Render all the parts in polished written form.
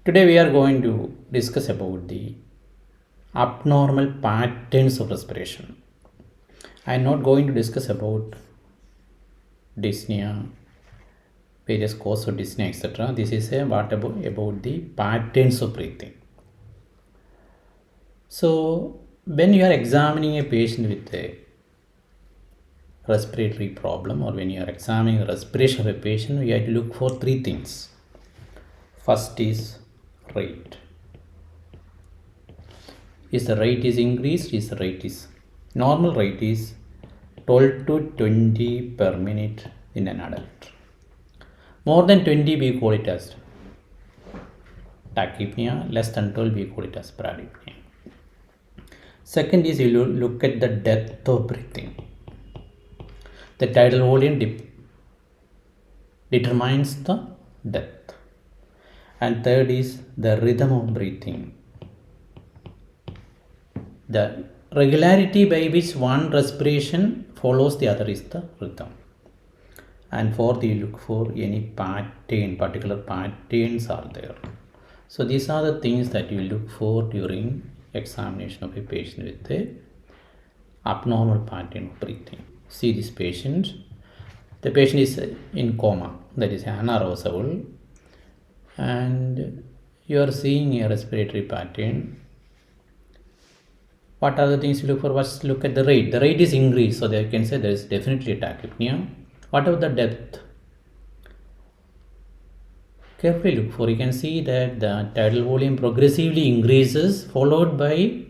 Today we are going to discuss about the abnormal patterns of respiration. I am not going to discuss about dyspnea, various causes of dyspnea, etc. This is about the patterns of breathing. So when you are examining a patient with a respiratory problem, or when you are examining the respiration of a patient, we have to look for three things. First is rate. Is the rate is increased? Is the rate is normal rate is 12 to 20 per minute in an adult. More than 20 we call it as tachypnea, less than 12 we call it as bradypnea. Second is you look at the depth of breathing. The tidal volume determines the depth. And third is the rhythm of breathing. The regularity by which one respiration follows the other is the rhythm. And fourth, you look for any pattern, particular patterns are there. So these are the things that you look for during examination of a patient with a abnormal pattern of breathing. See this patient. The patient is in coma, that is anarousable, and you are seeing a respiratory pattern. What are the things you look for? First, look at the rate. The rate is increased, so they can say there is definitely a tachypnea. What about the depth? Carefully look for. You can see that the tidal volume progressively increases, followed by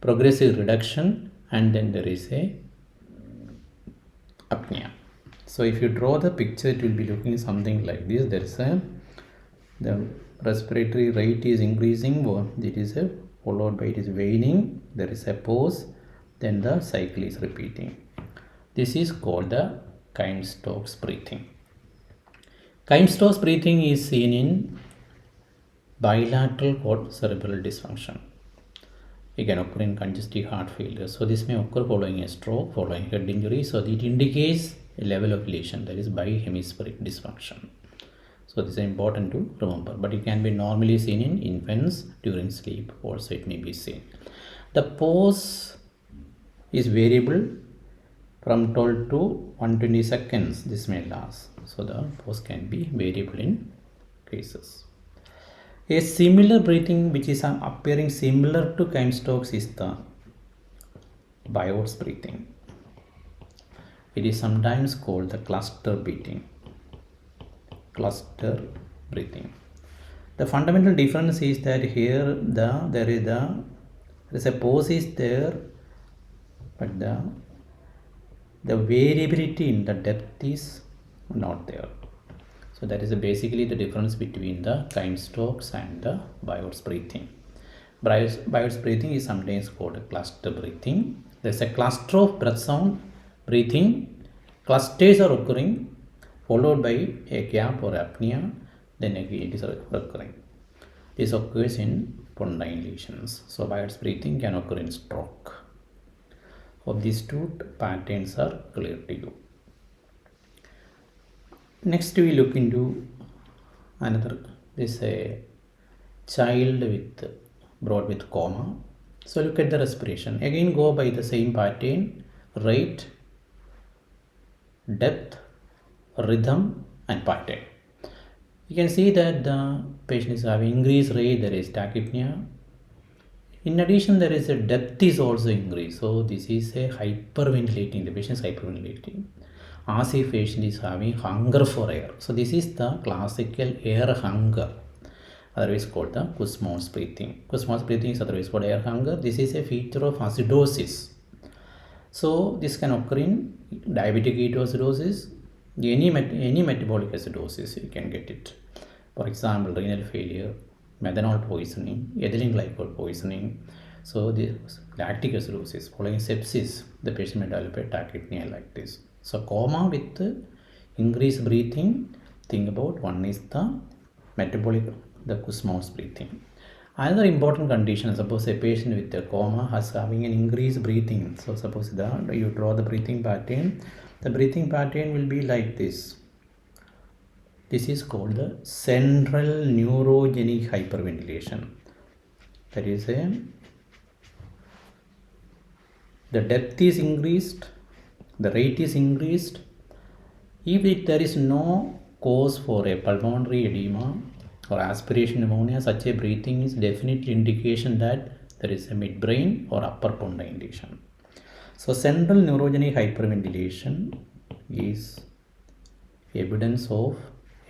progressive reduction, and then there is a apnea. So if you draw the picture, it will be looking something like this. There is the respiratory rate is increasing. It is followed by it is waning. There is a pause. Then the cycle is repeating. This is called the Stokes breathing. Stokes breathing is seen in bilateral cord cerebral dysfunction. It can occur in congestive heart failure. So this may occur following a stroke, following head injury. So it indicates a level of lesion, that is bihemispheric dysfunction. So this is important to remember. But it can be normally seen in infants during sleep. Also it may be seen. The pause is variable from 12 to 120 seconds. This may last. So the pause can be variable in cases. A similar breathing which is appearing similar to Stokes is the Biot's breathing. It is sometimes called the cluster breathing. Cluster breathing. The fundamental difference is that here there is a pause is there, but the variability in the depth is not there. So that is basically the difference between the Stokes and the Biot's breathing. Biot's breathing is sometimes called a cluster breathing. There is a cluster of breath sound breathing. Clusters are occurring, followed by a gap or apnea. Then again it is recurring. This occurs in pontine lesions. So Biot's breathing can occur in stroke. Hope these two patterns are clear to you. Next we look into another, this a child brought with coma. So look at the respiration. Again go by the same pattern, rate, depth, rhythm and pattern. You can see that the patient is having increased rate, there is tachypnea. In addition, there is a depth is also increased. So this is a hyperventilating, the patient is hyperventilating. As if patient is having hunger for air. So this is the classical air hunger, otherwise called the Kussmaul's breathing. Kussmaul's breathing is otherwise called air hunger. This is a feature of acidosis. So this can occur in diabetic ketoacidosis, any metabolic acidosis, you can get it. For example, renal failure, methanol poisoning, ethylene glycol poisoning. So the lactic acidosis, following sepsis, the patient may develop a tachypnea like this. So coma with increased breathing, think about one is the metabolic, the Kussmaul's breathing. Another important condition, suppose a patient with a coma has having an increased breathing. So suppose you draw the breathing pattern. The breathing pattern will be like this. This is called the central neurogenic hyperventilation. That is the depth is increased, the rate is increased. If there is no cause for a pulmonary edema or aspiration pneumonia, such a breathing is definitely indication that there is a midbrain or upper pontine lesion. So central neurogenic hyperventilation is evidence of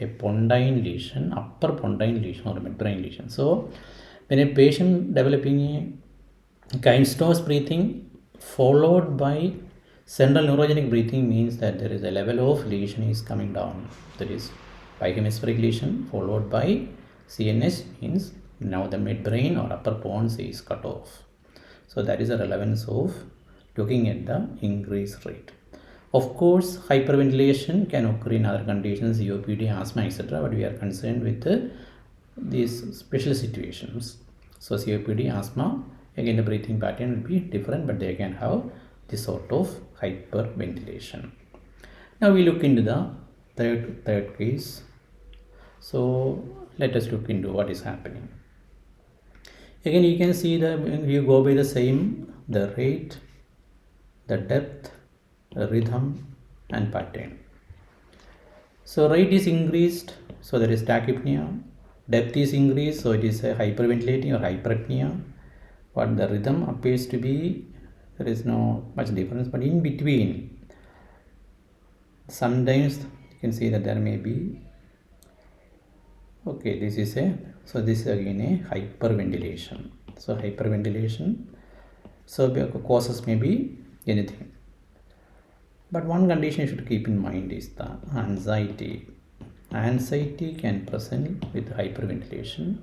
a pontine lesion, upper pontine lesion or midbrain lesion. So when a patient developing a Kynsto's breathing followed by central neurogenic breathing means that there is a level of lesion is coming down. That is bihemispheric lesion followed by CNS means now the midbrain or upper pons is cut off. So that is the relevance of looking at the increased rate. Of course, hyperventilation can occur in other conditions, COPD, asthma, etc. But we are concerned with these special situations. So COPD, asthma, again the breathing pattern will be different, but they can have this sort of hyperventilation. Now we look into the third case. So let us look into what is happening. Again, you can see that when you go by the same, the rate, the depth, the rhythm and pattern. So rate is increased, so there is tachypnea. Depth is increased, so it is a hyperventilating or hypercapnia. But the rhythm appears to be, there is no much difference, but in between, sometimes you can see that there may be, okay, this is again a hyperventilation. So hyperventilation, so causes may be anything. But one condition you should keep in mind is the anxiety. Anxiety can present with hyperventilation.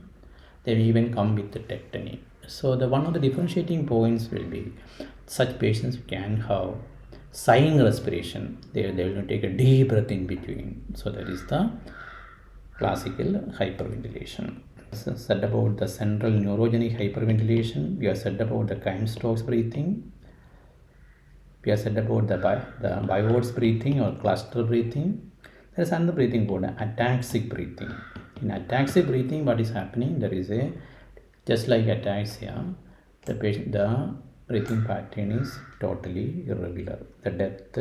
They may even come with the tetany. So one of the differentiating points will be such patients can have sighing respiration. They will not take a deep breath in between. So that is the classical hyperventilation. So said about the central neurogenic hyperventilation. We have said about the Kynsto's breathing. We have said about the bivots breathing or cluster breathing. There is another breathing called ataxic breathing. In ataxic breathing, what is happening? There is just like ataxia, the breathing pattern is totally irregular. The depth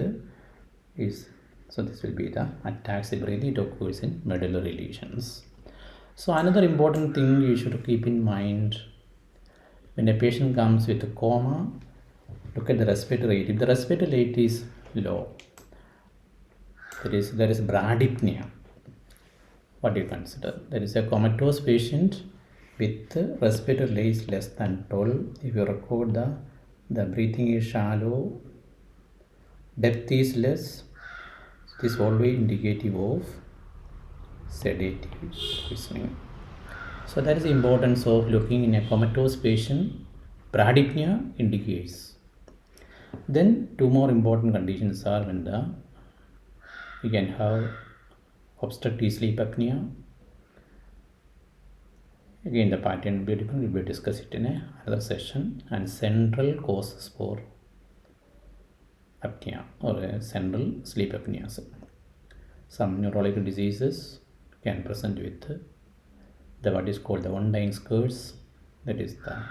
is, so this will be the ataxic breathing. It occurs in medullary lesions. So another important thing you should keep in mind when a patient comes with a coma, look at the respiratory rate. If the respiratory rate is low, there is Bradypnea. What do you consider? There is a comatose patient with respiratory rate less than 12. If you record the breathing is shallow, depth is less, this is always indicative of sedative poisoning. So that is the importance of looking in a comatose patient. Bradypnea indicates. Then two more important conditions are when you can have obstructive sleep apnea. Again, the pattern will be different. We will discuss it in another session. And central causes for apnea or central sleep apnea. Some neurological diseases can present with what is called the one-line curse. That is the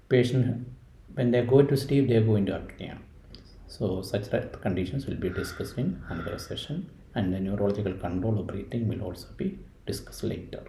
patient, when they go to sleep, they go into apnea. So such conditions will be discussed in another session, and the neurological control of breathing will also be discussed later.